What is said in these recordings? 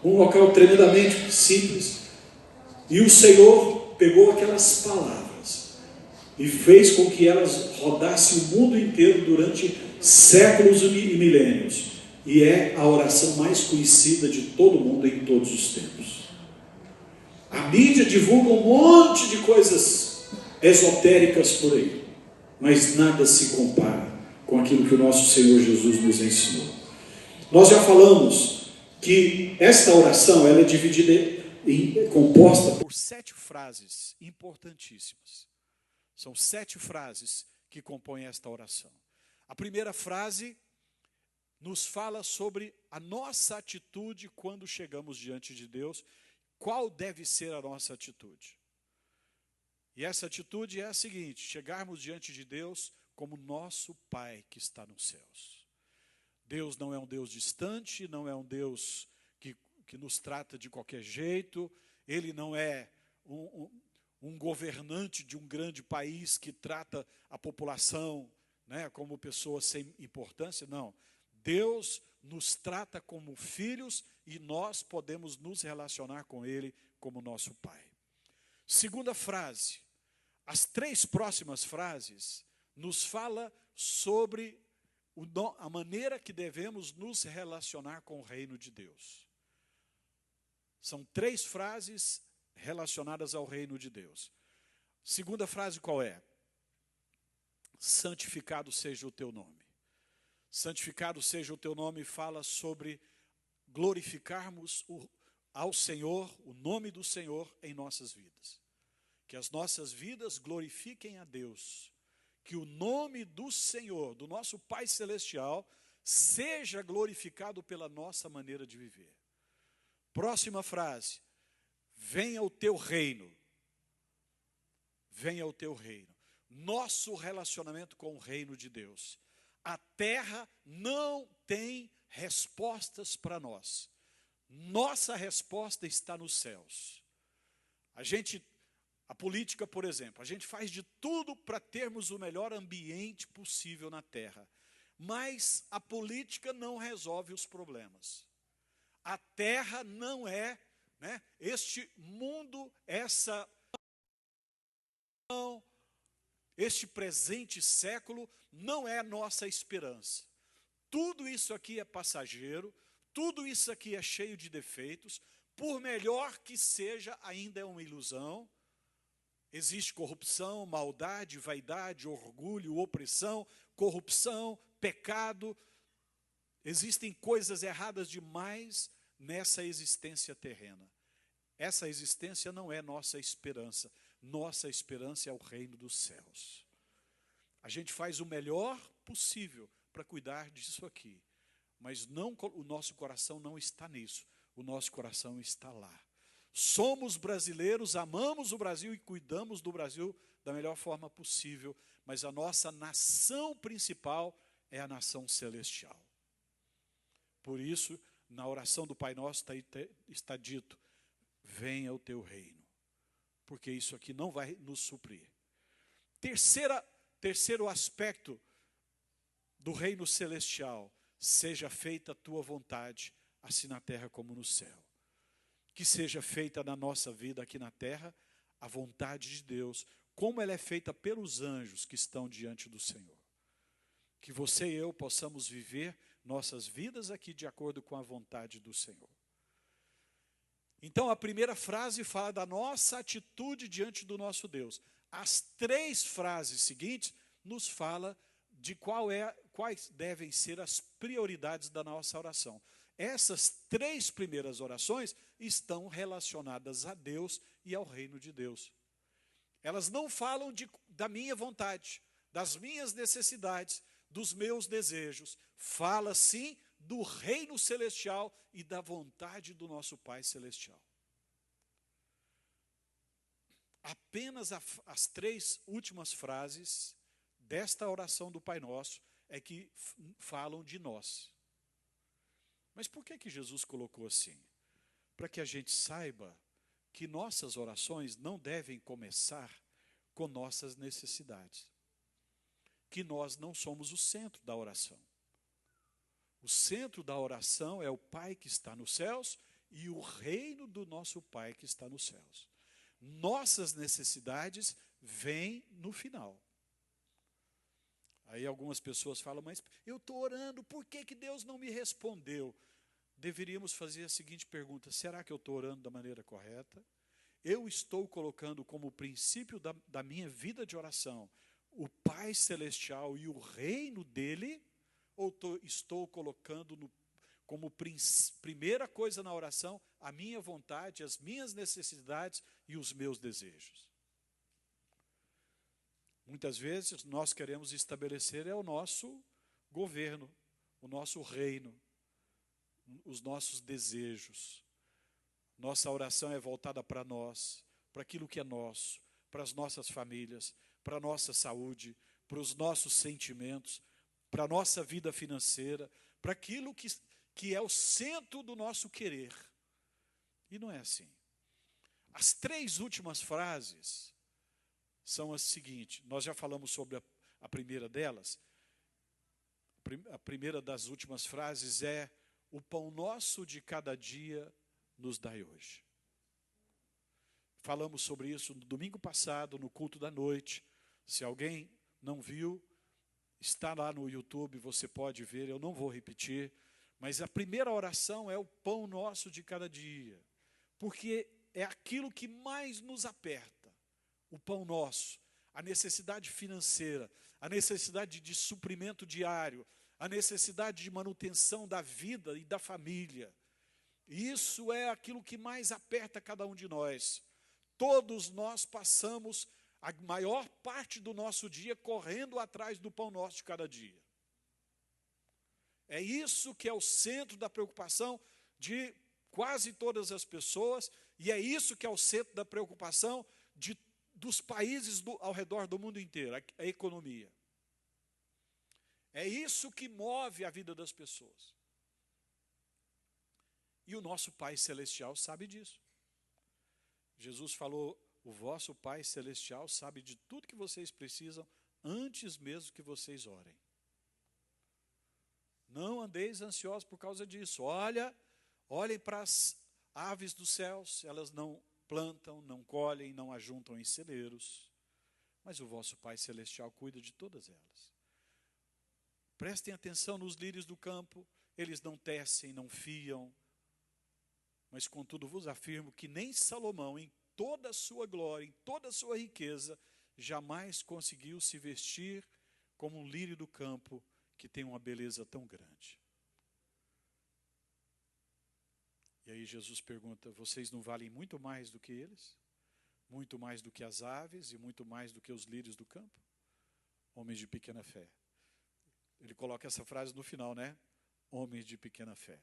Um local tremendamente simples. E o Senhor pegou aquelas palavras e fez com que elas rodassem o mundo inteiro durante séculos e milênios. E é a oração mais conhecida de todo mundo em todos os tempos. A mídia divulga um monte de coisas esotéricas por aí, mas nada se compara com aquilo que o nosso Senhor Jesus nos ensinou. Nós já falamos que esta oração ela é dividida composta por 7 frases importantíssimas. São 7 frases que compõem esta oração. A primeira frase nos fala sobre a nossa atitude quando chegamos diante de Deus. Qual deve ser a nossa atitude? E essa atitude é a seguinte: chegarmos diante de Deus como nosso Pai que está nos céus. Deus não é um Deus distante, não é um Deus que nos trata de qualquer jeito. Ele não é um governante de um grande país que trata a população, né, como pessoas sem importância. Não. Deus nos trata como filhos e nós podemos nos relacionar com Ele como nosso Pai. Segunda frase. As 3 próximas frases nos fala sobre a maneira que devemos nos relacionar com o reino de Deus. São 3 frases relacionadas ao reino de Deus. Segunda frase qual é? Santificado seja o teu nome. Santificado seja o teu nome fala sobre glorificarmos ao Senhor, o nome do Senhor em nossas vidas. Que as nossas vidas glorifiquem a Deus. Que o nome do Senhor, do nosso Pai Celestial, seja glorificado pela nossa maneira de viver. Próxima frase. Venha o teu reino. Venha o teu reino. Nosso relacionamento com o reino de Deus. A terra não tem respostas para nós. Nossa resposta está nos céus. A política, por exemplo, a gente faz de tudo para termos o melhor ambiente possível na terra. Mas a política não resolve os problemas. A terra não é, né, este mundo, este presente século não é nossa esperança. Tudo isso aqui é passageiro, tudo isso aqui é cheio de defeitos, por melhor que seja, ainda é uma ilusão. Existe corrupção, maldade, vaidade, orgulho, opressão, corrupção, pecado. Existem coisas erradas demais nessa existência terrena. Essa existência não é nossa esperança. Nossa esperança é o reino dos céus. A gente faz o melhor possível para cuidar disso aqui. Mas o nosso coração não está nisso. O nosso coração está lá. Somos brasileiros, amamos o Brasil e cuidamos do Brasil da melhor forma possível. Mas a nossa nação principal é a nação celestial. Por isso, na oração do Pai Nosso está dito: venha o teu reino. Porque isso aqui não vai nos suprir. Terceiro aspecto do reino celestial: seja feita a tua vontade, assim na terra como no céu. Que seja feita na nossa vida aqui na terra a vontade de Deus, como ela é feita pelos anjos que estão diante do Senhor. Que você e eu possamos viver nossas vidas aqui de acordo com a vontade do Senhor. Então a primeira frase fala da nossa atitude diante do nosso Deus. As 3 frases seguintes nos fala de quais devem ser as prioridades da nossa oração. Essas 3 primeiras orações estão relacionadas a Deus e ao reino de Deus. Elas não falam da minha vontade, das minhas necessidades, dos meus desejos. Fala sim do reino celestial e da vontade do nosso Pai Celestial. Apenas as 3 últimas frases desta oração do Pai Nosso é que falam de nós. Mas por que Jesus colocou assim? Para que a gente saiba que nossas orações não devem começar com nossas necessidades. Que nós não somos o centro da oração. O centro da oração é o Pai que está nos céus e o reino do nosso Pai que está nos céus. Nossas necessidades vêm no final. Aí algumas pessoas falam, mas eu estou orando, por que Deus não me respondeu? Deveríamos fazer a seguinte pergunta: será que eu estou orando da maneira correta? Eu estou colocando como princípio da minha vida de oração o Pai Celestial e o reino dele? Ou estou colocando como primeira coisa na oração a minha vontade, as minhas necessidades e os meus desejos? Muitas vezes nós queremos estabelecer o nosso governo, o nosso reino, os nossos desejos. Nossa oração é voltada para nós, para aquilo que é nosso, para as nossas famílias, para a nossa saúde, para os nossos sentimentos, para a nossa vida financeira, para aquilo que é o centro do nosso querer. E não é assim. As 3 últimas frases são as seguintes. Nós já falamos sobre a primeira delas. A primeira das últimas frases é: o pão nosso de cada dia nos dai hoje. Falamos sobre isso no domingo passado, no culto da noite. Se alguém não viu, está lá no YouTube, você pode ver, eu não vou repetir. Mas a primeira oração é o pão nosso de cada dia. Porque é aquilo que mais nos aperta. O pão nosso, a necessidade financeira, a necessidade de suprimento diário, a necessidade de manutenção da vida e da família. Isso é aquilo que mais aperta cada um de nós. Todos nós passamos a maior parte do nosso dia correndo atrás do pão nosso de cada dia. É isso que é o centro da preocupação de quase todas as pessoas, e é isso que é o centro da preocupação dos países ao redor do mundo inteiro, a economia. É isso que move a vida das pessoas. E o nosso Pai Celestial sabe disso. Jesus falou: o vosso Pai Celestial sabe de tudo que vocês precisam antes mesmo que vocês orem. Não andeis ansiosos por causa disso. Olhem para as aves dos céus, elas não plantam, não colhem, não ajuntam em celeiros, mas o vosso Pai Celestial cuida de todas elas. Prestem atenção nos lírios do campo, eles não tecem, não fiam, mas contudo vos afirmo que nem Salomão, em toda a sua glória, em toda a sua riqueza, jamais conseguiu se vestir como um lírio do campo que tem uma beleza tão grande. E aí Jesus pergunta: vocês não valem muito mais do que eles? Muito mais do que as aves e muito mais do que os lírios do campo? Homens de pequena fé. Ele coloca essa frase no final, né? Homens de pequena fé.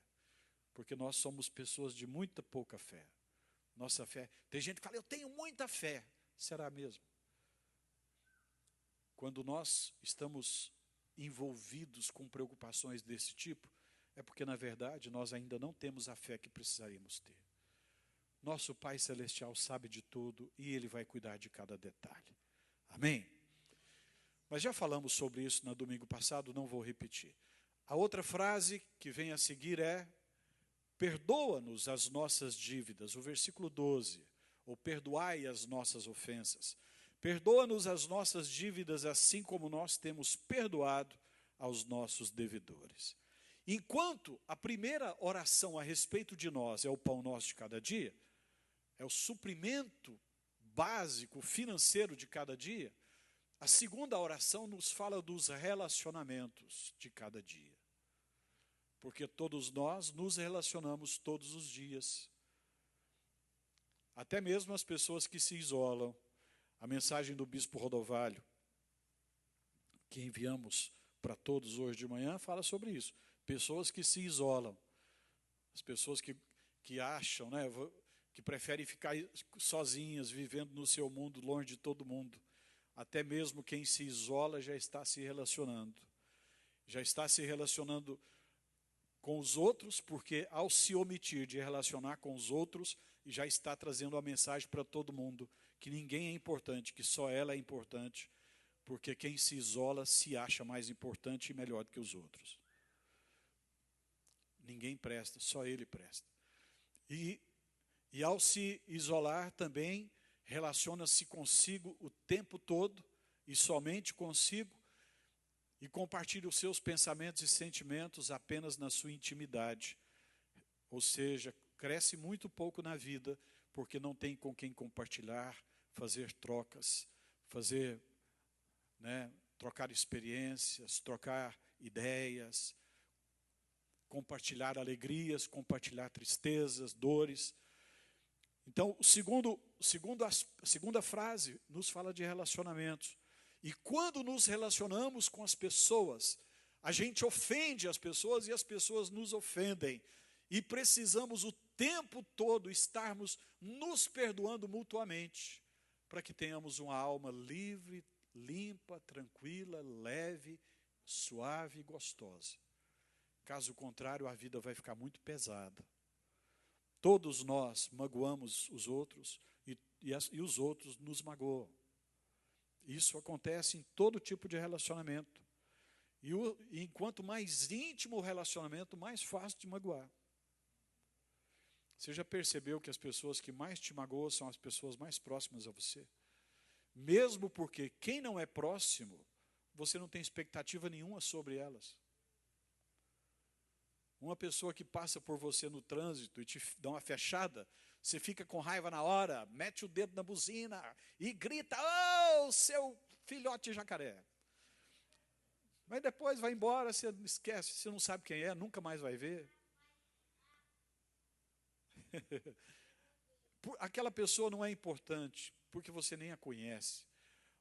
Porque nós somos pessoas de muita pouca fé. Nossa fé. Tem gente que fala: eu tenho muita fé. Será mesmo? Quando nós estamos envolvidos com preocupações desse tipo, é porque, na verdade, nós ainda não temos a fé que precisaríamos ter. Nosso Pai Celestial sabe de tudo e Ele vai cuidar de cada detalhe. Amém? Mas já falamos sobre isso no domingo passado, não vou repetir. A outra frase que vem a seguir é: perdoa-nos as nossas dívidas. O versículo 12, ou perdoai as nossas ofensas. Perdoa-nos as nossas dívidas, assim como nós temos perdoado aos nossos devedores. Enquanto a primeira oração a respeito de nós é o pão nosso de cada dia, é o suprimento básico financeiro de cada dia, a segunda oração nos fala dos relacionamentos de cada dia. Porque todos nós nos relacionamos todos os dias. Até mesmo as pessoas que se isolam. A mensagem do bispo Rodovalho, que enviamos para todos hoje de manhã, fala sobre isso. Pessoas que se isolam. As pessoas que acham, né, que preferem ficar sozinhas, vivendo no seu mundo, longe de todo mundo. Até mesmo quem se isola já está se relacionando. Já está se relacionando com os outros, porque ao se omitir de relacionar com os outros, já está trazendo a mensagem para todo mundo, que ninguém é importante, que só ela é importante, porque quem se isola se acha mais importante e melhor do que os outros. Ninguém presta, só ele presta. E ao se isolar também, relaciona-se consigo o tempo todo, e somente consigo, e compartilha os seus pensamentos e sentimentos apenas na sua intimidade. Ou seja, cresce muito pouco na vida, porque não tem com quem compartilhar, fazer trocas, trocar experiências, trocar ideias, compartilhar alegrias, compartilhar tristezas, dores. Então, a segunda frase nos fala de relacionamentos. E quando nos relacionamos com as pessoas, a gente ofende as pessoas e as pessoas nos ofendem. E precisamos o tempo todo estarmos nos perdoando mutuamente, para que tenhamos uma alma livre, limpa, tranquila, leve, suave e gostosa. Caso contrário, a vida vai ficar muito pesada. Todos nós magoamos os outros e os outros nos magoam. Isso acontece em todo tipo de relacionamento. E enquanto mais íntimo o relacionamento, mais fácil de magoar. Você já percebeu que as pessoas que mais te magoam são as pessoas mais próximas a você? Mesmo porque quem não é próximo, você não tem expectativa nenhuma sobre elas. Uma pessoa que passa por você no trânsito e te dá uma fechada, você fica com raiva na hora, mete o dedo na buzina e grita, ô, seu filhote de jacaré. Mas depois vai embora, você esquece, você não sabe quem é, nunca mais vai ver. Aquela pessoa não é importante, porque você nem a conhece.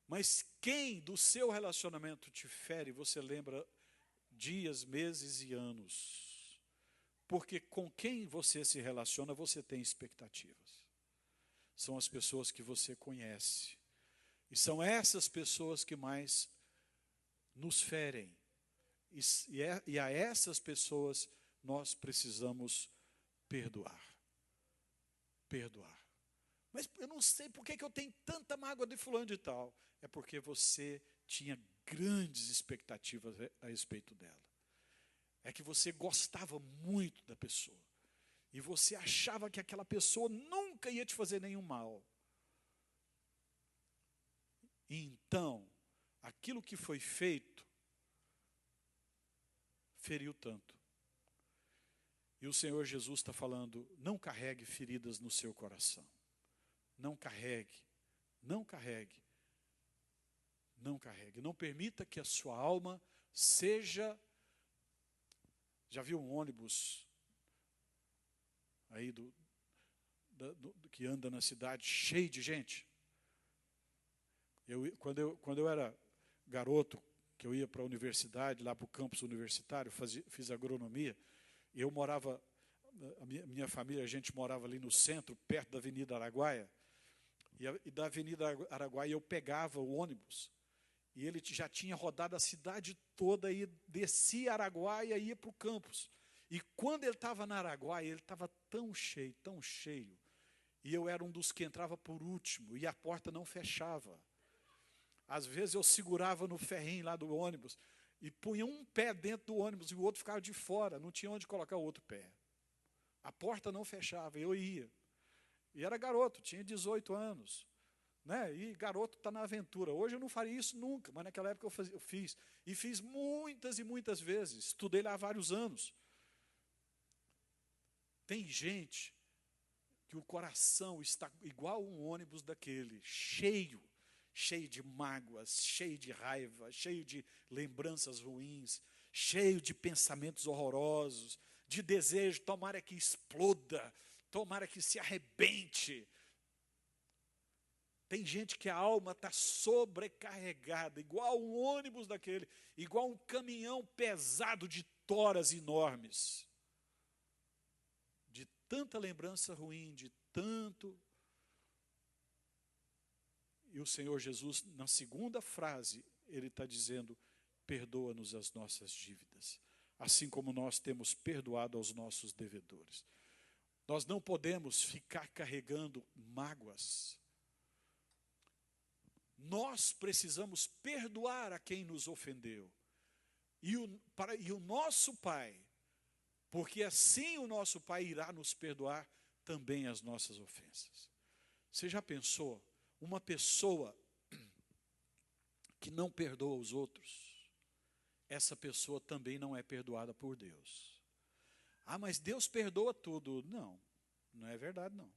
Mas quem do seu relacionamento te fere, você lembra dias, meses e anos. Porque com quem você se relaciona, você tem expectativas. São as pessoas que você conhece. E são essas pessoas que mais nos ferem. E a essas pessoas nós precisamos perdoar. Perdoar. Mas eu não sei por que eu tenho tanta mágoa de fulano de tal. É porque você tinha grandes expectativas a respeito dela. É que você gostava muito da pessoa. E você achava que aquela pessoa nunca ia te fazer nenhum mal. Então, aquilo que foi feito, feriu tanto. E o Senhor Jesus está falando, não carregue feridas no seu coração. Não carregue, não carregue, não carregue. Não permita que a sua alma seja... Já viu um ônibus aí que anda na cidade cheio de gente? Quando eu era garoto, que eu ia para a universidade, lá para o campus universitário, fiz agronomia, eu morava, a minha família, a gente morava ali no centro, perto da Avenida Araguaia, e da Avenida Araguaia eu pegava o ônibus, e ele já tinha rodado a cidade toda e descia Araguaia e ia para o campus. E quando ele estava na Araguaia, ele estava tão cheio, e eu era um dos que entrava por último, e a porta não fechava. Às vezes eu segurava no ferrinho lá do ônibus, e punha um pé dentro do ônibus, e o outro ficava de fora, não tinha onde colocar o outro pé. A porta não fechava, eu ia. E era garoto, tinha 18 anos. Né? E garoto está na aventura. Hoje eu não faria isso nunca, mas naquela época eu fiz. E fiz muitas e muitas vezes. Estudei lá há vários anos. Tem gente que o coração está igual um ônibus daquele, cheio de mágoas, cheio de raiva, cheio de lembranças ruins, cheio de pensamentos horrorosos, de desejo, tomara que exploda, tomara que se arrebente. Tem gente que a alma está sobrecarregada, igual um ônibus daquele, igual um caminhão pesado de toras enormes. De tanta lembrança ruim, de tanto... E o Senhor Jesus, na segunda frase, ele está dizendo, perdoa-nos as nossas dívidas, assim como nós temos perdoado aos nossos devedores. Nós não podemos ficar carregando mágoas. Nós precisamos perdoar a quem nos ofendeu. E o nosso Pai, porque assim o nosso Pai irá nos perdoar também as nossas ofensas. Você já pensou? Uma pessoa que não perdoa os outros, essa pessoa também não é perdoada por Deus. Ah, mas Deus perdoa tudo. Não, não é verdade não.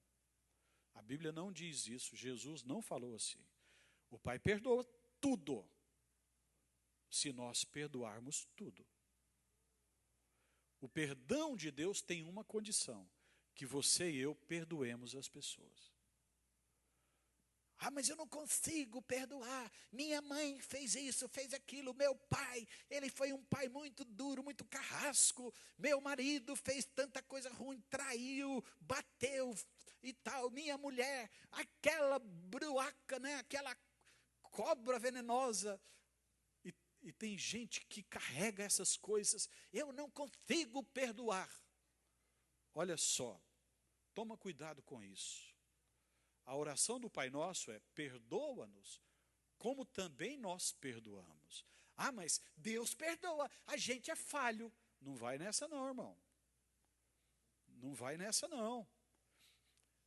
A Bíblia não diz isso, Jesus não falou assim. O Pai perdoa tudo, se nós perdoarmos tudo. O perdão de Deus tem uma condição, que você e eu perdoemos as pessoas. Ah, mas eu não consigo perdoar. Minha mãe fez isso, fez aquilo. Meu pai, ele foi um pai muito duro, muito carrasco. Meu marido fez tanta coisa ruim, traiu, bateu e tal. Minha mulher, aquela bruaca, né? Aquela cobra venenosa. E tem gente que carrega essas coisas. Eu não consigo perdoar. Olha só, toma cuidado com isso. A oração do Pai Nosso é: perdoa-nos, como também nós perdoamos. Ah, mas Deus perdoa, a gente é falho. Não vai nessa não, irmão. Não vai nessa não.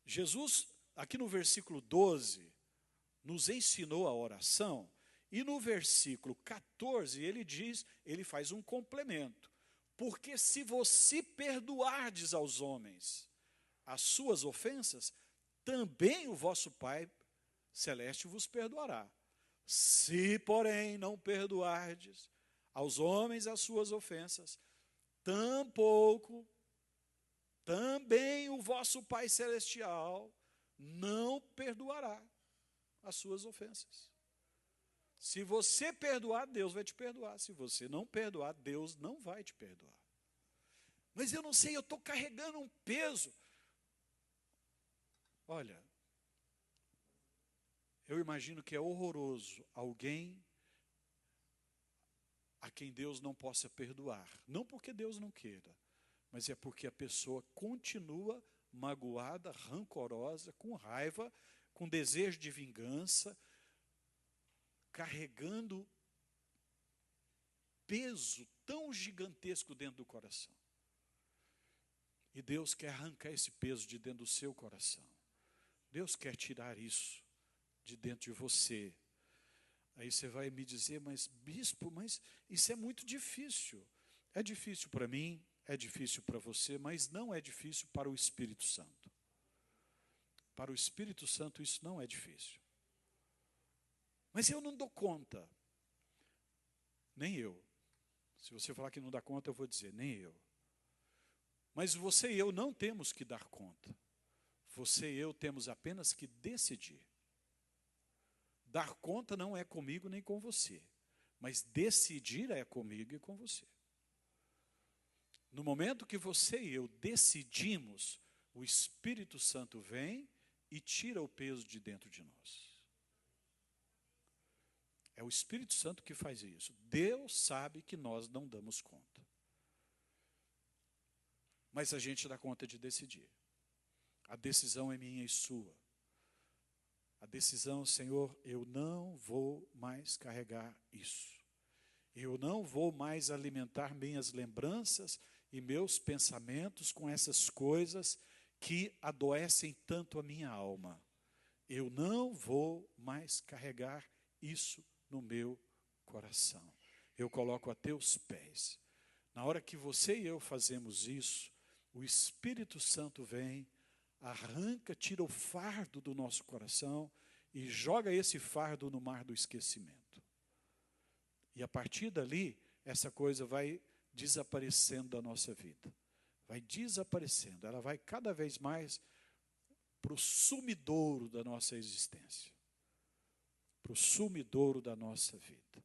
Jesus, aqui no versículo 12, nos ensinou a oração, e no versículo 14 ele diz, ele faz um complemento. Porque se você perdoardes aos homens as suas ofensas, também o vosso Pai Celeste vos perdoará. Se, porém, não perdoardes aos homens as suas ofensas, tampouco também o vosso Pai Celestial não perdoará as suas ofensas. Se você perdoar, Deus vai te perdoar. Se você não perdoar, Deus não vai te perdoar. Mas eu não sei, eu estou carregando um peso. Olha, eu imagino que é horroroso alguém a quem Deus não possa perdoar. Não porque Deus não queira, mas é porque a pessoa continua magoada, rancorosa, com raiva, com desejo de vingança, carregando peso tão gigantesco dentro do coração. E Deus quer arrancar esse peso de dentro do seu coração. Deus quer tirar isso de dentro de você. Aí você vai me dizer, mas bispo, mas isso é muito difícil. É difícil para mim, é difícil para você, mas não é difícil para o Espírito Santo. Para o Espírito Santo isso não é difícil. Mas eu não dou conta. Nem eu. Se você falar que não dá conta, eu vou dizer, nem eu. Mas você e eu não temos que dar conta. Você e eu temos apenas que decidir. Dar conta não é comigo nem com você, mas decidir é comigo e com você. No momento que você e eu decidimos, o Espírito Santo vem e tira o peso de dentro de nós. É o Espírito Santo que faz isso. Deus sabe que nós não damos conta. Mas a gente dá conta de decidir. A decisão é minha e sua. A decisão, Senhor, eu não vou mais carregar isso. Eu não vou mais alimentar minhas lembranças e meus pensamentos com essas coisas que adoecem tanto a minha alma. Eu não vou mais carregar isso no meu coração. Eu coloco a teus pés. Na hora que você e eu fazemos isso, o Espírito Santo vem, arranca, tira o fardo do nosso coração e joga esse fardo no mar do esquecimento. E a partir dali, essa coisa vai desaparecendo da nossa vida. Vai desaparecendo. Ela vai cada vez mais para o sumidouro da nossa existência. Para o sumidouro da nossa vida.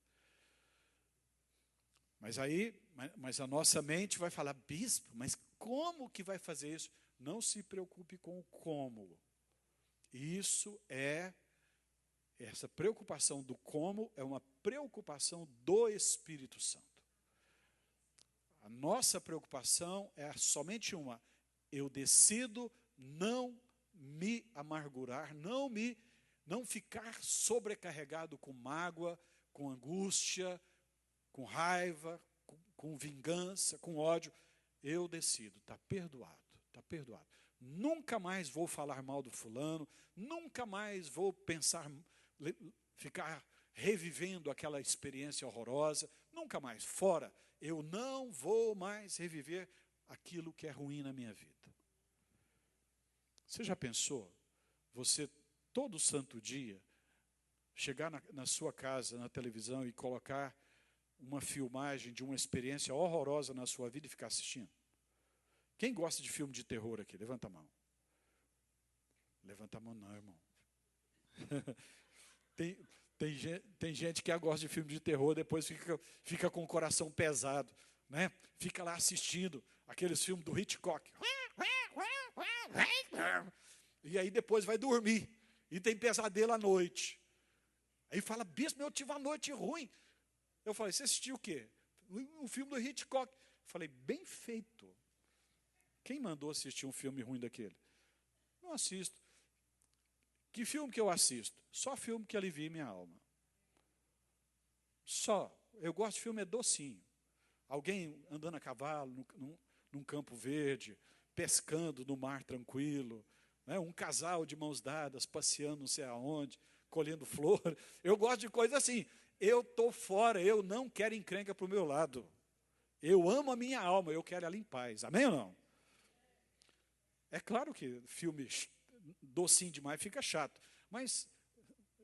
Mas a nossa mente vai falar, bispo, mas como que vai fazer isso? Não se preocupe com o como. Essa preocupação do como é uma preocupação do Espírito Santo. A nossa preocupação é somente uma. Eu decido não me amargurar, não ficar sobrecarregado com mágoa, com angústia, com raiva, com vingança, com ódio. Eu decido, está perdoado. Está perdoado. Nunca mais vou falar mal do fulano, nunca mais vou pensar, ficar revivendo aquela experiência horrorosa, nunca mais, fora. Eu não vou mais reviver aquilo que é ruim na minha vida. Você já pensou? Você, todo santo dia, chegar na sua casa, na televisão, e colocar uma filmagem de uma experiência horrorosa na sua vida e ficar assistindo? Quem gosta de filme de terror aqui? Levanta a mão. Levanta a mão não, irmão. Tem gente que gosta de filme de terror, depois fica com o coração pesado, né? Fica lá assistindo aqueles filmes do Hitchcock. E aí depois vai dormir. E tem pesadelo à noite. Aí fala, bispo, eu tive uma noite ruim. Eu falei, você assistiu o quê? Um filme do Hitchcock. Eu falei, bem feito. Quem mandou assistir um filme ruim daquele? Não assisto. Que filme que eu assisto? Só filme que alivia minha alma. Só. Eu gosto de filme docinho. Alguém andando a cavalo num campo verde, pescando no mar tranquilo, né? Um casal de mãos dadas, passeando não sei aonde, colhendo flor. Eu gosto de coisa assim. Eu estou fora, eu não quero encrenca para o meu lado. Eu amo a minha alma, eu quero ela em paz. Amém ou não? É claro que filme docinho demais fica chato, mas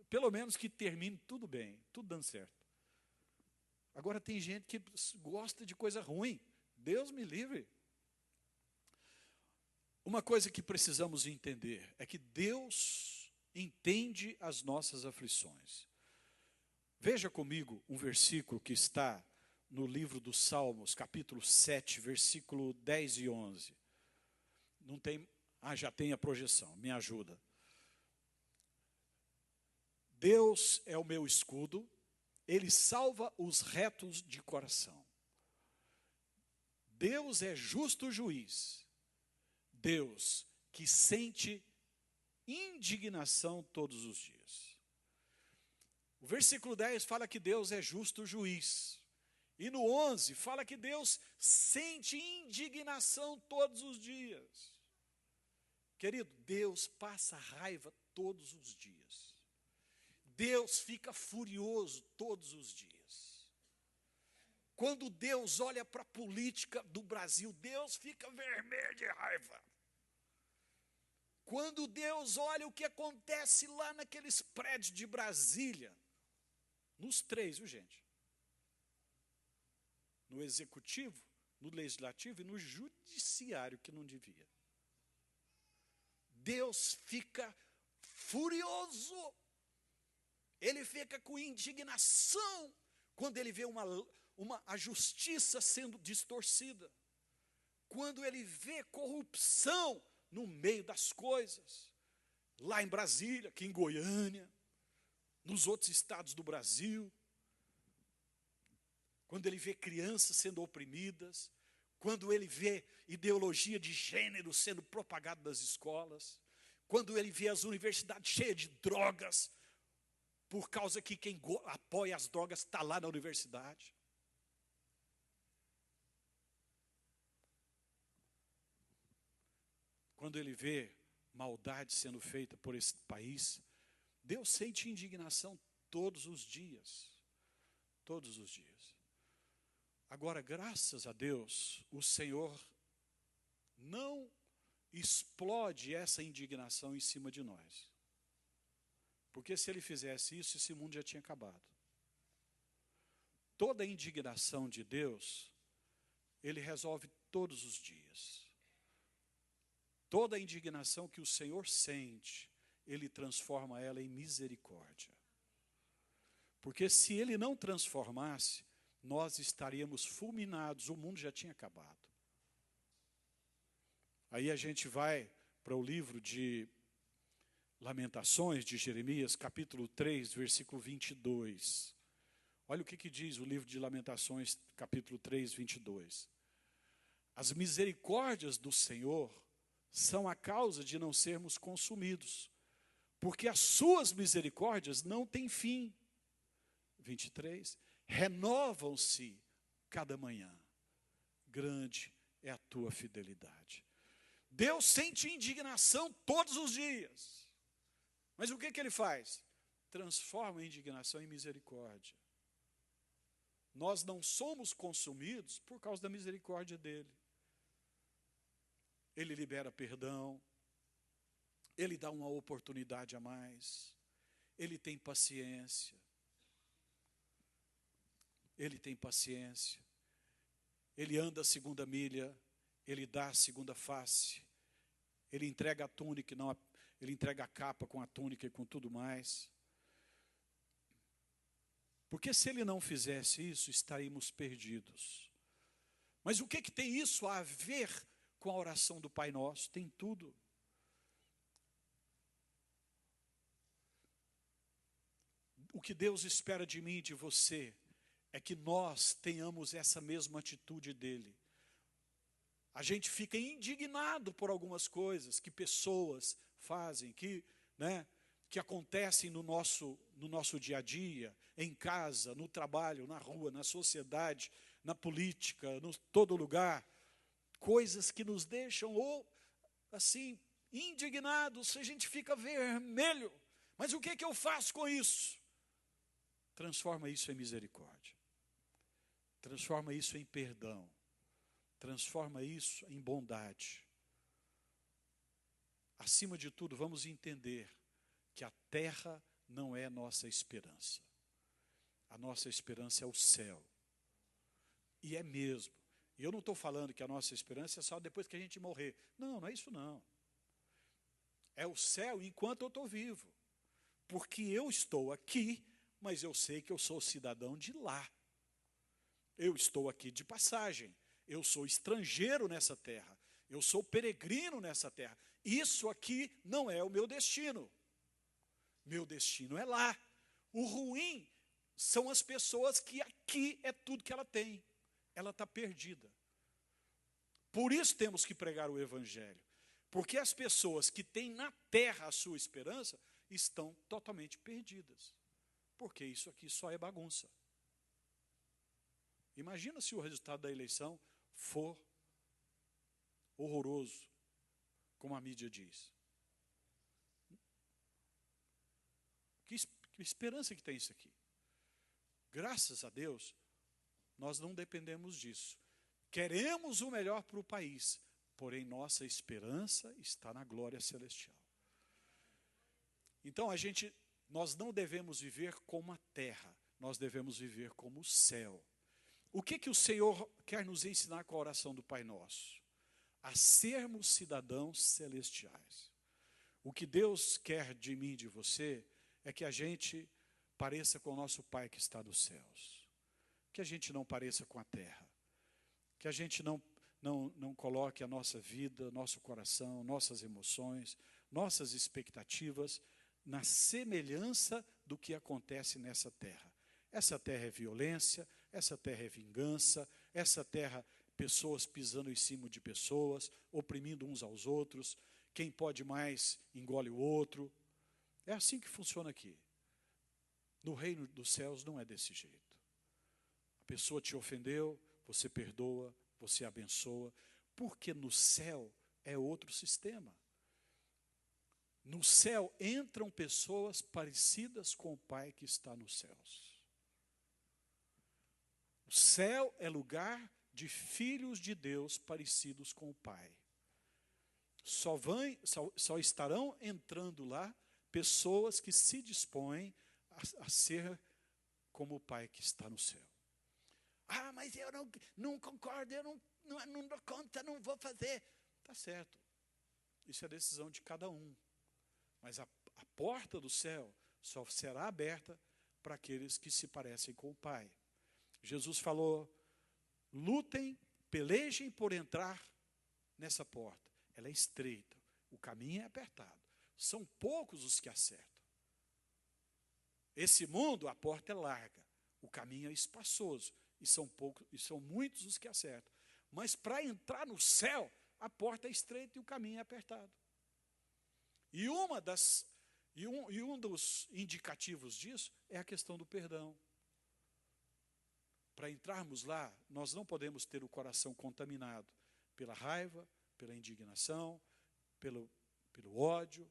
pelo menos que termine tudo bem, tudo dando certo. Agora tem gente que gosta de coisa ruim. Deus me livre. Uma coisa que precisamos entender é que Deus entende as nossas aflições. Veja comigo um versículo que está no livro dos Salmos, capítulo 7, versículo 10 e 11. Não tem, já tem a projeção, me ajuda. Deus é o meu escudo, Ele salva os retos de coração. Deus é justo juiz, Deus que sente indignação todos os dias. O versículo 10 fala que Deus é justo juiz. E no 11 fala que Deus sente indignação todos os dias. Querido, Deus passa raiva todos os dias. Deus fica furioso todos os dias. Quando Deus olha para a política do Brasil, Deus fica vermelho de raiva. Quando Deus olha o que acontece lá naqueles prédios de Brasília, nos três, viu gente? No executivo, no legislativo e no judiciário, que não devia. Deus fica furioso. Ele fica com indignação quando ele vê a justiça sendo distorcida. Quando ele vê corrupção no meio das coisas. Lá em Brasília, aqui em Goiânia, nos outros estados do Brasil. Quando ele vê crianças sendo oprimidas, quando ele vê ideologia de gênero sendo propagada nas escolas, quando ele vê as universidades cheias de drogas, por causa que quem apoia as drogas está lá na universidade. Quando ele vê maldade sendo feita por esse país, Deus sente indignação todos os dias. Todos os dias. Agora, graças a Deus, o Senhor não explode essa indignação em cima de nós. Porque se Ele fizesse isso, esse mundo já tinha acabado. Toda a indignação de Deus, Ele resolve todos os dias. Toda a indignação que o Senhor sente, Ele transforma ela em misericórdia. Porque se Ele não transformasse, nós estaríamos fulminados, o mundo já tinha acabado. Aí a gente vai para o livro de Lamentações de Jeremias, capítulo 3, versículo 22. Olha o que diz o livro de Lamentações, capítulo 3, 22. As misericórdias do Senhor são a causa de não sermos consumidos, porque as suas misericórdias não têm fim. 23. Renovam-se cada manhã. Grande é a tua fidelidade. Deus sente indignação todos os dias. Mas o que ele faz? Transforma a indignação em misericórdia. Nós não somos consumidos por causa da misericórdia dele. Ele libera perdão, ele dá uma oportunidade a mais, ele tem paciência. Ele tem paciência, ele anda a segunda milha, ele dá a segunda face, ele entrega a túnica, ele entrega a capa com a túnica e com tudo mais. Porque se ele não fizesse isso, estaríamos perdidos. Mas o que tem isso a ver com a oração do Pai Nosso? Tem tudo. O que Deus espera de mim e de você é que nós tenhamos essa mesma atitude dele. A gente fica indignado por algumas coisas que pessoas fazem, que acontecem no nosso dia a dia, em casa, no trabalho, na rua, na sociedade, na política, em todo lugar. Coisas que nos deixam, assim, indignados, a gente fica vermelho. Mas o que eu faço com isso? Transforma isso em misericórdia. Transforma isso em perdão. Transforma isso em bondade. Acima de tudo, vamos entender que a terra não é nossa esperança. A nossa esperança é o céu. E é mesmo. E eu não estou falando que a nossa esperança é só depois que a gente morrer. Não, não é isso não. É o céu enquanto eu estou vivo. Porque eu estou aqui, mas eu sei que eu sou cidadão de lá. Eu estou aqui de passagem. Eu sou estrangeiro nessa terra. Eu sou peregrino nessa terra. Isso aqui não é o meu destino. Meu destino é lá. O ruim são as pessoas que aqui é tudo que ela tem. Ela está perdida. Por isso temos que pregar o Evangelho. Porque as pessoas que têm na terra a sua esperança estão totalmente perdidas. Porque isso aqui só é bagunça. Imagina se o resultado da eleição for horroroso, como a mídia diz. Que esperança que tem isso aqui? Graças a Deus, nós não dependemos disso. Queremos o melhor para o país, porém nossa esperança está na glória celestial. Então nós não devemos viver como a terra, nós devemos viver como o céu. O que o Senhor quer nos ensinar com a oração do Pai Nosso? A sermos cidadãos celestiais. O que Deus quer de mim e de você é que a gente pareça com o nosso Pai que está nos céus. Que a gente não pareça com a terra. Que a gente não coloque a nossa vida, nosso coração, nossas emoções, nossas expectativas na semelhança do que acontece nessa terra. Essa terra é violência, essa terra é vingança, essa terra, pessoas pisando em cima de pessoas, oprimindo uns aos outros, quem pode mais engole o outro. É assim que funciona aqui. No reino dos céus não é desse jeito. A pessoa te ofendeu, você perdoa, você abençoa, porque no céu é outro sistema. No céu entram pessoas parecidas com o Pai que está nos céus. O céu é lugar de filhos de Deus parecidos com o Pai. Só estarão entrando lá pessoas que se dispõem a ser como o Pai que está no céu. Ah, mas eu não concordo, eu não dou conta, não vou fazer. Está certo. Isso é decisão de cada um. Mas a porta do céu só será aberta para aqueles que se parecem com o Pai. Jesus falou, lutem, pelejem por entrar nessa porta. Ela é estreita, o caminho é apertado. São poucos os que acertam. Esse mundo, a porta é larga, o caminho é espaçoso, e são muitos os que acertam. Mas para entrar no céu, a porta é estreita e o caminho é apertado. E um dos indicativos disso é a questão do perdão. Para entrarmos lá, nós não podemos ter o coração contaminado pela raiva, pela indignação, pelo ódio,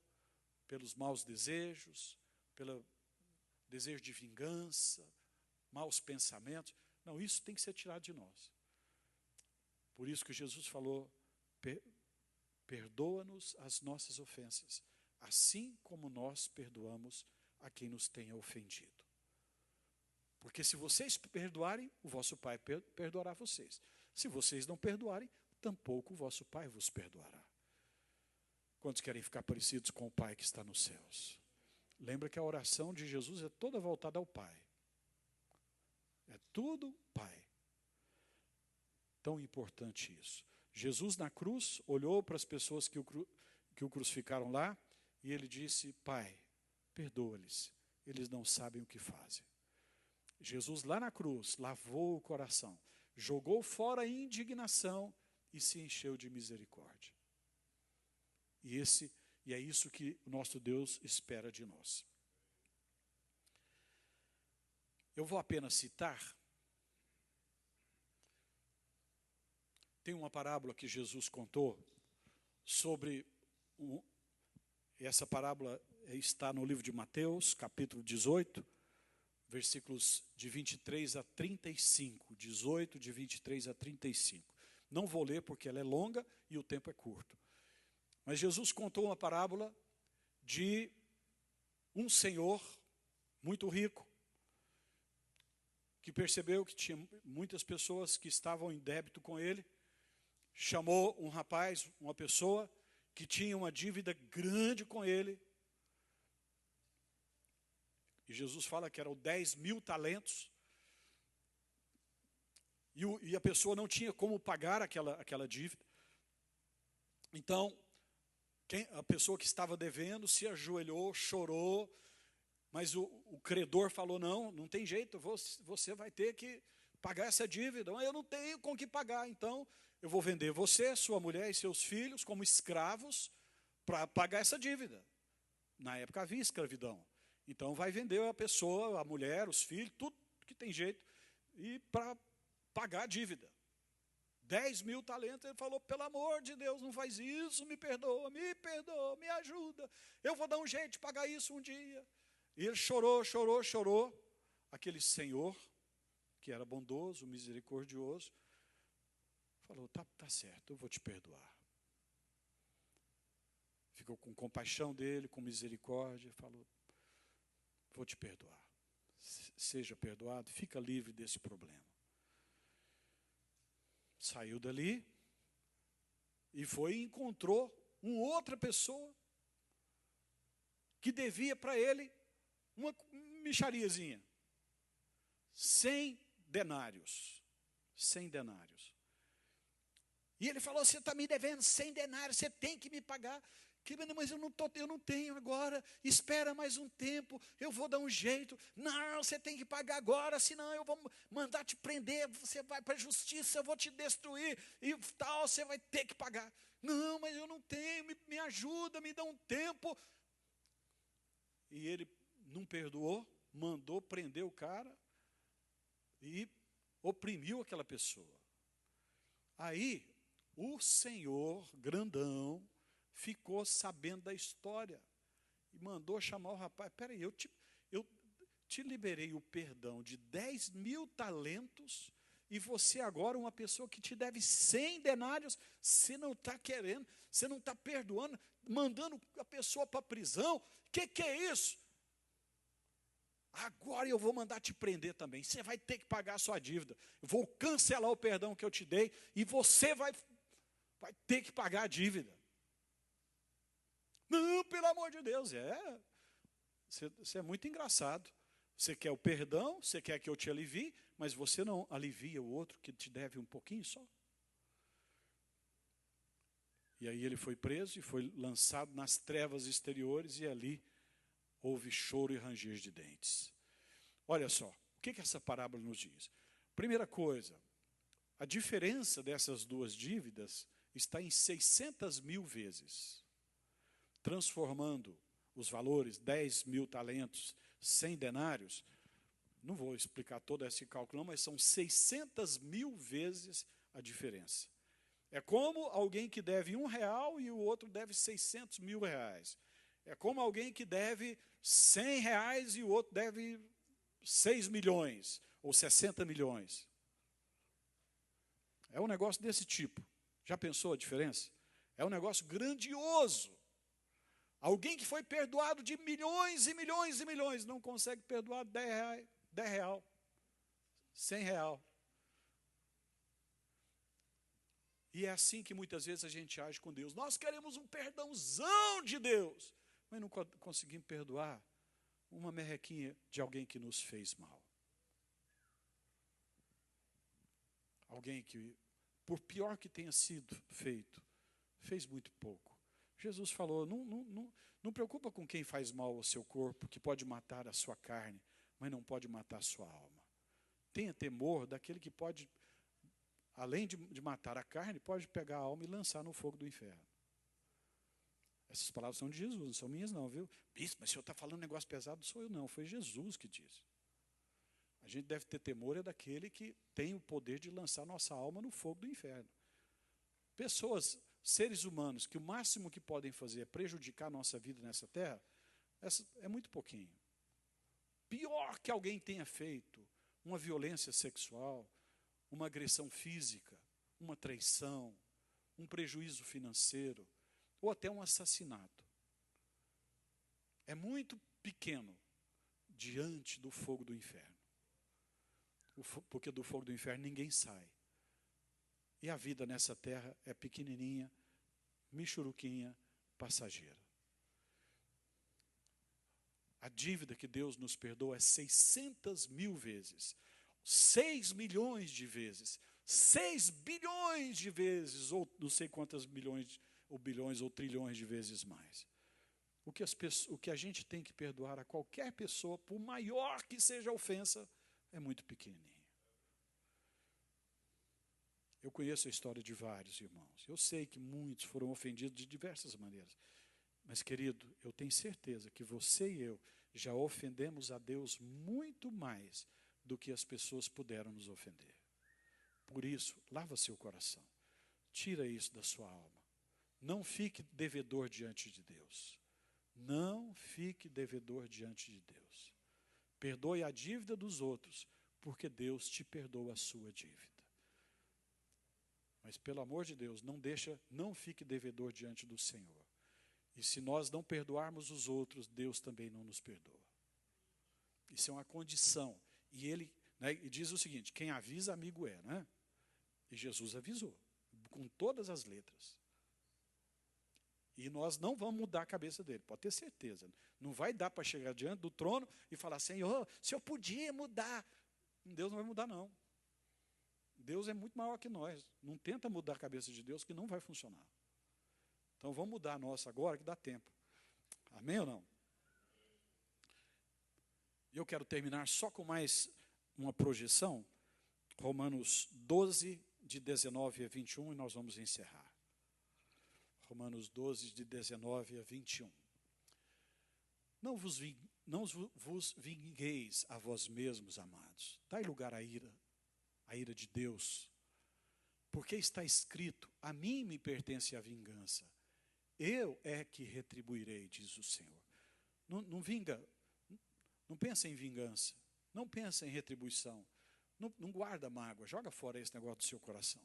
pelos maus desejos, pelo desejo de vingança, maus pensamentos. Não, isso tem que ser tirado de nós. Por isso que Jesus falou, perdoa-nos as nossas ofensas, assim como nós perdoamos a quem nos tenha ofendido. Porque se vocês perdoarem, o vosso Pai perdoará vocês. Se vocês não perdoarem, tampouco o vosso Pai vos perdoará. Quantos querem ficar parecidos com o Pai que está nos céus? Lembra que a oração de Jesus é toda voltada ao Pai. É tudo Pai. Tão importante isso. Jesus na cruz olhou para as pessoas que o crucificaram lá e ele disse, Pai, perdoa-lhes, eles não sabem o que fazem. Jesus lá na cruz lavou o coração, jogou fora a indignação e se encheu de misericórdia. E é isso que o nosso Deus espera de nós. Eu vou apenas citar. Tem uma parábola que Jesus contou sobre... Essa parábola está no livro de Mateus, capítulo 18, versículos de 23 a 35. 18, de 23 a 35. Não vou ler porque ela é longa e o tempo é curto. Mas Jesus contou uma parábola de um senhor muito rico, que percebeu que tinha muitas pessoas que estavam em débito com ele, chamou um rapaz, uma pessoa que tinha uma dívida grande com ele, e Jesus fala que eram 10.000 talentos, e a pessoa não tinha como pagar aquela dívida. Então, a pessoa que estava devendo se ajoelhou, chorou, mas o credor falou, não tem jeito, você vai ter que pagar essa dívida. Eu não tenho com que pagar, então eu vou vender você, sua mulher e seus filhos como escravos para pagar essa dívida. Na época havia escravidão. Então vai vender a pessoa, a mulher, os filhos, tudo que tem jeito, e para pagar a dívida. 10.000 talentos, ele falou, pelo amor de Deus, não faz isso, me perdoa, me ajuda, eu vou dar um jeito de pagar isso um dia. E ele chorou, aquele senhor, que era bondoso, misericordioso, falou, tá certo, eu vou te perdoar. Ficou com compaixão dele, com misericórdia, falou, vou te perdoar. Seja perdoado, fica livre desse problema. Saiu dali e foi e encontrou uma outra pessoa que devia para ele uma mixariazinha. 100 denários. 100 denários. E ele falou, você está me devendo 100 denários, você tem que me pagar. Mas eu não tenho agora, espera mais um tempo, eu vou dar um jeito. Não, você tem que pagar agora, senão eu vou mandar te prender, você vai para a justiça, eu vou te destruir, e tal, você vai ter que pagar. Não, mas eu não tenho, me ajuda, me dá um tempo. E ele não perdoou, mandou prender o cara e oprimiu aquela pessoa. Aí, o senhor grandão ficou sabendo da história e mandou chamar o rapaz. Peraí, eu te liberei o perdão de 10.000 talentos e você agora, uma pessoa que te deve 100 denários, você não está querendo, você não está perdoando, mandando a pessoa para a prisão. Que é isso? Agora eu vou mandar te prender também. Você vai ter que pagar a sua dívida. Eu vou cancelar o perdão que eu te dei e você vai ter que pagar a dívida. Não, pelo amor de Deus, você é muito engraçado. Você quer o perdão, você quer que eu te alivie, mas você não alivia o outro que te deve um pouquinho só. E aí ele foi preso e foi lançado nas trevas exteriores e ali houve choro e ranger de dentes. Olha só, o que essa parábola nos diz? Primeira coisa, a diferença dessas duas dívidas está em 600.000 vezes. Transformando os valores, 10.000 talentos, 100 denários, não vou explicar todo esse cálculo, não, mas são 600.000 vezes a diferença. É como alguém que deve R$ 1 e o outro deve 600 mil reais. É como alguém que deve R$ 100 e o outro deve 6 milhões ou 60 milhões. É um negócio desse tipo. Já pensou a diferença? É um negócio grandioso. Alguém que foi perdoado de milhões e milhões e milhões não consegue perdoar R$ 10, R$ 100. E é assim que muitas vezes a gente age com Deus. Nós queremos um perdãozão de Deus, mas não conseguimos perdoar uma merrequinha de alguém que nos fez mal. Alguém que, por pior que tenha sido feito, fez muito pouco. Jesus falou, não preocupa com quem faz mal ao seu corpo, que pode matar a sua carne, mas não pode matar a sua alma. Tenha temor daquele que pode, além de matar a carne, pode pegar a alma e lançar no fogo do inferno. Essas palavras são de Jesus, não são minhas não, viu? Bispo, mas o senhor está falando um negócio pesado, não sou eu não, foi Jesus que disse. A gente deve ter temor daquele que tem o poder de lançar nossa alma no fogo do inferno. Pessoas, seres humanos, que o máximo que podem fazer é prejudicar a nossa vida nessa terra, é muito pouquinho. Pior que alguém tenha feito uma violência sexual, uma agressão física, uma traição, um prejuízo financeiro, ou até um assassinato. É muito pequeno diante do fogo do inferno. Porque do fogo do inferno ninguém sai. E a vida nessa terra é pequenininha, michuruquinha, passageira. A dívida que Deus nos perdoa é 600 mil vezes. 6 milhões de vezes. 6 bilhões de vezes, ou não sei quantas milhões, ou bilhões, ou trilhões de vezes mais. O que a gente tem que perdoar a qualquer pessoa, por maior que seja a ofensa, é muito pequenininho. Eu conheço a história de vários irmãos. Eu sei que muitos foram ofendidos de diversas maneiras. Mas, querido, eu tenho certeza que você e eu já ofendemos a Deus muito mais do que as pessoas puderam nos ofender. Por isso, lava seu coração. Tira isso da sua alma. Não fique devedor diante de Deus. Não fique devedor diante de Deus. Perdoe a dívida dos outros, porque Deus te perdoa a sua dívida. Mas, pelo amor de Deus, não fique devedor diante do Senhor. E se nós não perdoarmos os outros, Deus também não nos perdoa. Isso é uma condição. E ele, e diz o seguinte, quem avisa, amigo é, né? E Jesus avisou, com todas as letras. E nós não vamos mudar a cabeça dele, pode ter certeza. Não vai dar para chegar diante do trono e falar, Senhor, se eu podia mudar. Deus não vai mudar, não. Deus é muito maior que nós. Não tenta mudar a cabeça de Deus, que não vai funcionar. Então vamos mudar a nossa agora, que dá tempo. Amém ou não? Eu quero terminar só com mais uma projeção. Romanos 12, de 19 a 21, e nós vamos encerrar. Romanos 12, de 19 a 21. Não vos vingueis a vós mesmos, amados. Dai lugar à ira de Deus. Porque está escrito, a mim me pertence a vingança. Eu é que retribuirei, diz o Senhor. Não vinga, não pensa em vingança, não pensa em retribuição, não guarda mágoa, joga fora esse negócio do seu coração.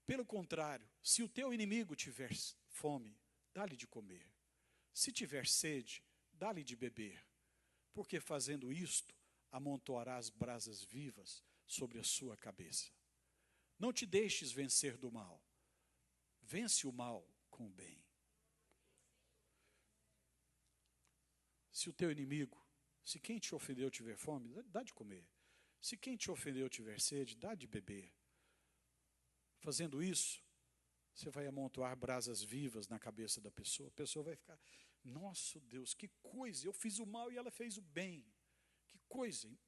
Pelo contrário, se o teu inimigo tiver fome, dá-lhe de comer. Se tiver sede, dá-lhe de beber. Porque fazendo isto, amontoarás brasas vivas sobre a sua cabeça. Não te deixes vencer do mal. Vence o mal com o bem. Se o teu inimigo, se quem te ofendeu tiver fome, dá de comer. Se quem te ofendeu tiver sede, dá de beber. Fazendo isso, você vai amontoar brasas vivas na cabeça da pessoa. A pessoa vai ficar, nossa Deus, que coisa, eu fiz o mal e ela fez o bem. Que coisa, hein?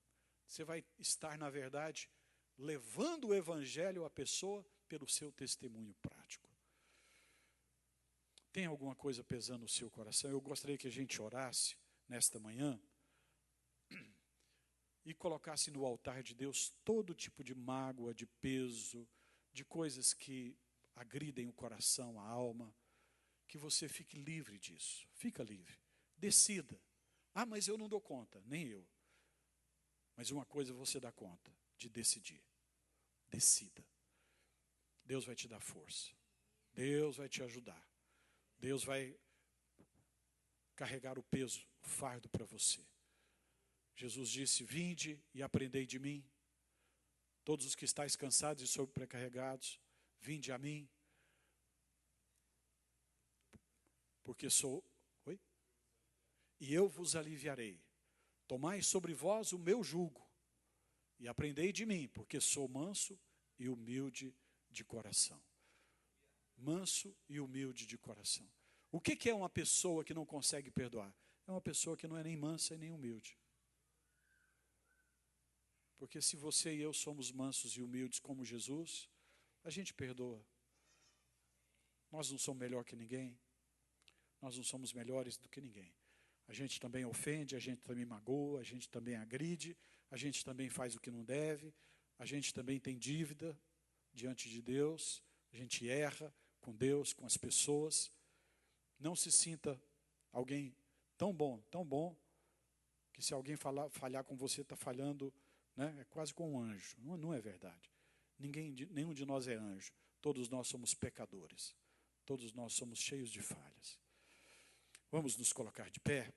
Você vai estar, na verdade, levando o evangelho à pessoa pelo seu testemunho prático. Tem alguma coisa pesando no seu coração? Eu gostaria que a gente orasse nesta manhã e colocasse no altar de Deus todo tipo de mágoa, de peso, de coisas que agridem o coração, a alma, que você fique livre disso. Fica livre. Decida. Ah, mas eu não dou conta. Nem eu. Mas uma coisa você dá conta, de decidir. Decida. Deus vai te dar força. Deus vai te ajudar. Deus vai carregar o peso, o fardo para você. Jesus disse: vinde e aprendei de mim. Todos os que estáis cansados e sobrecarregados, vinde a mim. Porque sou... Oi? E eu vos aliviarei. Tomai sobre vós o meu jugo. E aprendei de mim, porque sou manso e humilde de coração. Manso e humilde de coração. O que é uma pessoa que não consegue perdoar? É uma pessoa que não é nem mansa e nem humilde. Porque se você e eu somos mansos e humildes como Jesus, a gente perdoa. Nós não somos melhor que ninguém. Nós não somos melhores do que ninguém. A gente também ofende, a gente também magoa, a gente também agride, a gente também faz o que não deve, a gente também tem dívida diante de Deus, a gente erra com Deus, com as pessoas. Não se sinta alguém tão bom, que se alguém falhar com você, está falhando, né? É quase com um anjo. Não é verdade. Nenhum de nós é anjo. Todos nós somos pecadores. Todos nós somos cheios de falhas. Vamos nos colocar de pé.